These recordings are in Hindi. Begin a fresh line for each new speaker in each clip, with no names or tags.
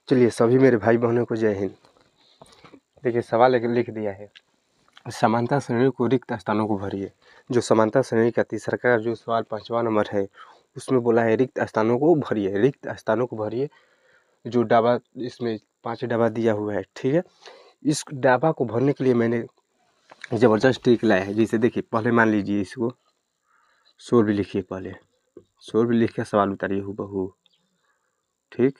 चलिए सभी मेरे भाई बहनों को जय हिंद। देखिए सवाल लिख दिया है, समानता श्रेणी को रिक्त स्थानों को भरिए। जो समानता श्रेणी का तीसरा का जो सवाल 5वां नंबर है उसमें बोला है रिक्त स्थानों को भरिए, रिक्त स्थानों को भरिए। जो डाबा इसमें 5 डाबा दिया हुआ है, ठीक है। इस डाबा को भरने के लिए मैंने ज़बरदस्त ट्रिक लाया है। जैसे देखिए पहले मान लीजिए इसको 16 भी लिखिए, पहले 16 भी लिख के सवाल उतारिए हूबहू, ठीक।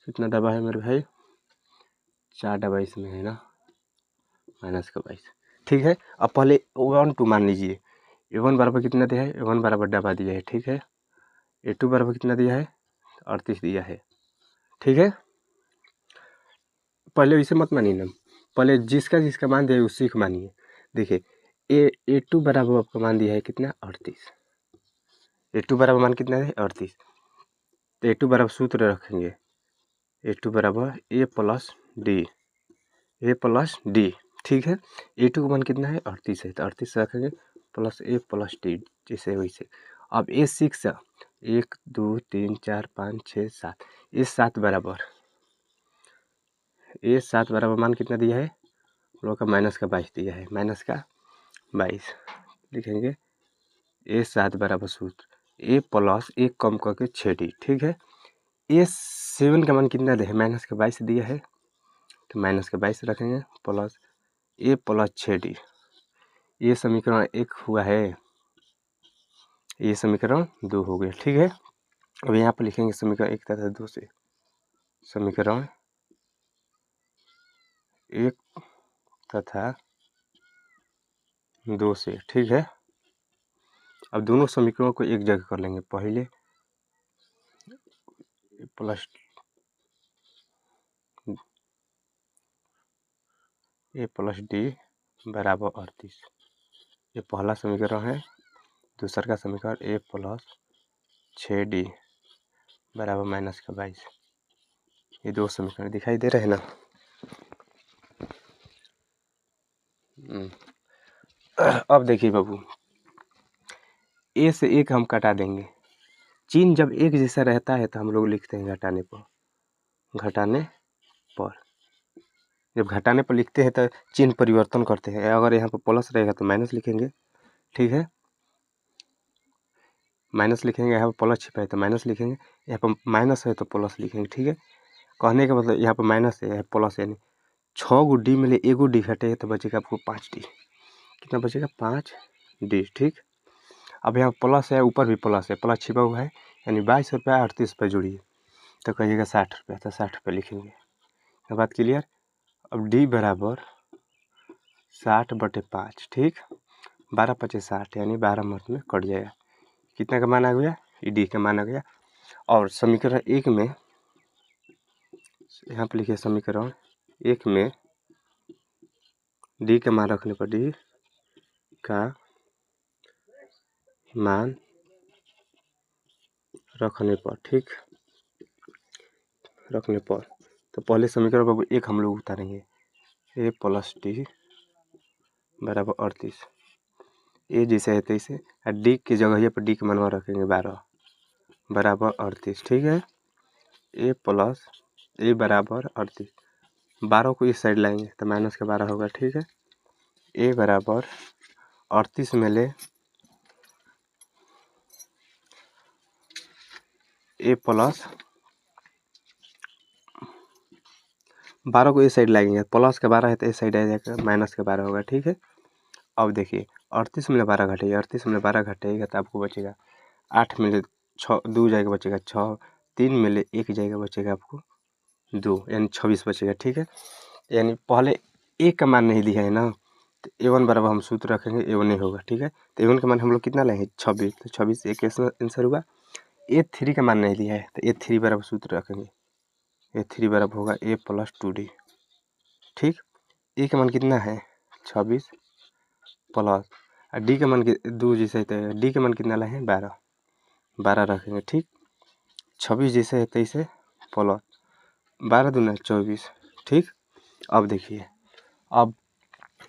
कितना डब्बा है मेरे भाई? 4 डब्बा इसमें है ना, -22, ठीक है। अब पहले 1 2 मान लीजिए। A1 बराबर कितना दिया है? A1 बराबर डब्बा दिया है, ठीक है। A2 बराबर कितना दिया है? 38 दिया है, ठीक है। पहले इसे मत मानिए ना, पहले जिसका मान दिया है उसी को मानिए। देखिए A2 बराबर आपका मान दिया है कितना? 38। A2 बराबर मान कितना है? 38। तो A2 बराबर सूत्र रखेंगे, A2 बराबर A प्लस D, ठीक है। A2 का मान कितना है? 38 है, तो 38 रखेंगे प्लस A प्लस D, जैसे वैसे। अब A6 1 2 3 4 5 6 7, A7 बराबर मान कितना दिया है? लोग का -22 दिया है, -22 लिखेंगे। A7 बराबर सूत्र A प्लस 1 कम करके 6D, ठीक है। A7 का मान कितना दिया है? -22 दिया है, तो -22 रखेंगे प्लस A प्लस 6D। ये समीकरण 1 हुआ है, ये समीकरण 2 हो गया, ठीक है। अब यहाँ पर लिखेंगे समीकरण 1 तथा 2 से, समीकरण 1 तथा 2 से, ठीक है। अब दोनों समीकरणों को एक जगह कर लेंगे। पहले प्लस A प्लस D बराबर 38, ये पहला समीकरण है। दूसरा का समीकरण A प्लस 6D बराबर -22, ये 2 समीकरण दिखाई दे रहे हैं ना। अब देखिए बाबू, A से 1 हम घटा देंगे। चिन्ह जब एक जैसा रहता है तो हम लोग लिखते हैं घटाने पर, जब घटाने पर लिखते हैं तो चिन्ह परिवर्तन करते हैं। अगर यहाँ पर प्लस रहेगा तो माइनस लिखेंगे, ठीक है। माइनस लिखेंगे, यहाँ पर प्लस छिपा है तो माइनस लिखेंगे, यहाँ पर माइनस है तो प्लस लिखेंगे, ठीक है। कहने का मतलब यहाँ पर माइनस है, यहाँ प्लस है, यानी 6 गो डी में ले 1 डी घटे तो बचेगा आपको 5D। कितना बचेगा? 5D, ठीक। अब यहाँ प्लस है, ऊपर भी प्लस है, प्लस छिपा हुआ है, यानी 22 रुपया 38 रुपये जोड़िए तो कहिएगा 60 रुपया, तो 60 रुपये लिखेंगे। बात क्लियर। अब D बराबर 60/5, ठीक। 12 × 5 = 60, यानी 12 मंथ में कट जाएगा। कितना का मान आ गया? D का मान आ गया। और समीकरण 1 में यहाँ पर लिखिए, समीकरण 1 में D का मान रखने पर, D का मान रखने पर, ठीक, रखने पर, तो पहले समीकरण बाबू 1 हम लोग उतारेंगे, A प्लस D बराबर 38, ए जैसे है तैसे, D की जगह पर D का मान रखेंगे 12 बराबर 38, ठीक है। A प्लस A बराबर 38, 12 को इस साइड लाएंगे तो -12 होगा, ठीक है। A बराबर 38 में ले A प्लस 12 को इस साइड लाएंगे, प्लस का 12 है तो इस साइड आ जाएगा, -12 होगा, ठीक है। अब देखिए 38 में 12 घटेगा, 38 में 12 घटेगा तो आपको बचेगा 8 में 6 2 जाएगा बचेगा 6, 3 में ले 1 जाएगा बचेगा आपको 2, यानी 26 बचेगा, ठीक है। यानी पहले A का मान नहीं दिया है ना, तो A1 बराबर हम सूत्र रखेंगे A1 ही होगा, ठीक है। तो A1 का मान हम लोग कितना लाएंगे? 26, तो 26 एक आंसर हुआ। A3 का मान नहीं दिया है तो A3 बराबर सूत्र रखेंगे, A3 बराबर होगा A प्लस 2D, ठीक। A का मान कितना है? 26 प्लस D का मान 2 जैसे है, D का मान कितना लाए हैं? 12 रखेंगे, ठीक। 26 जैसे है तैसे प्लस 12 दूना 24, ठीक। अब देखिए, अब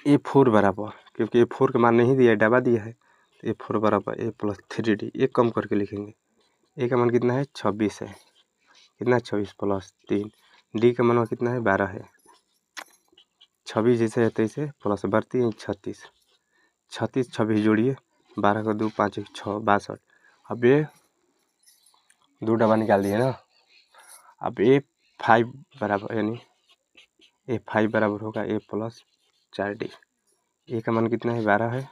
A4 बराबर, क्योंकि A4 का मान नहीं दिया है, डबा दिया है, ए 4 बराबर ए प्लस 3d, एक कम करके लिखेंगे। ए का मान कितना है 26 है, कितना 26 प्लस 3, डी का मान कितना है 12 है। 26 जैसे है तैसे प्लस बढ़ती है 36, 36 26 जोड़िए, 12 का 2 5 1 6 62। अब ये 2 डबा निकाल दिए ना। अब ए 5 बराबर यानी ए 5 बराबर होगा ए प्लस 4d। ए का मान कितना है 12 है,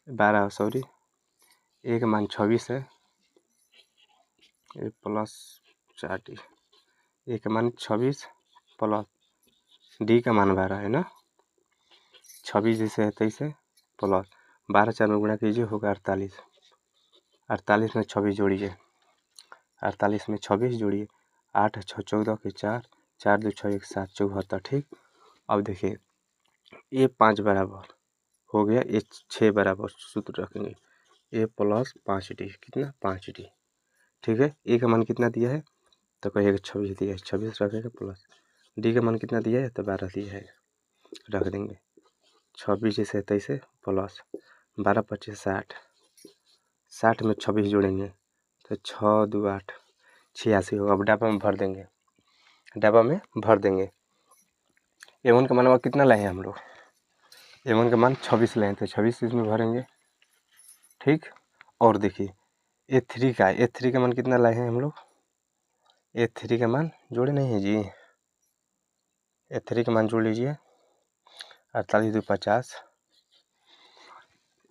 12 सॉरी, ए का मान 26 है, ए प्लस 4d। ए का मान 26 प्लस डी का मान 12 है ना। 26 जैसे है तैसे प्लस 12 4 में गुणा कीजिए होगा 48, 48 में 26 जोड़िए, 48 में 26 जोड़िए, 8 6 14 के 4, 4 2 6 1 7 74। ठीक। अब देखिए ए 5 बराबर हो गया ए 6 बराबर, सूत्र रखेंगे ए प्लस 5d, कितना 5d। ठीक है। ए का मान कितना दिया है तो कहिएगा 26 दिया है, 26 रखेगा प्लस, डी का मान कितना दिया है तो 12 दिया है, रख देंगे। 26 जैसे तैसे प्लस 12 25 60, 60 में 26 जोड़ेंगे तो 6 2 8 86 होगा। अब डब्बा में भर देंगे, डब्बा में भर देंगे। A1 का मान कितना लाए हैं हम लोग, A1 का मान 26 लाए तो 26 इसमें भरेंगे। ठीक। और देखिए A3 का मान कितना लाए हैं हम लोग, A3 का मान जोड़े नहीं है जी, A3 का मान जोड़ लीजिए, 48 2 50,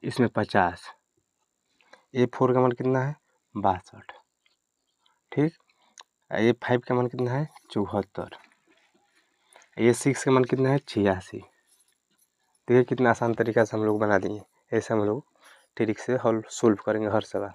इसमें 50। A4 का मान कितना है 62। ठीक। A5 का मान कितना है 74, A6 का मान कितना है 86। देखिए कितना आसान तरीका से हम लोग बना दिए। ऐसे हम लोग ट्रिक से हल सोल्व करेंगे हर सवाल।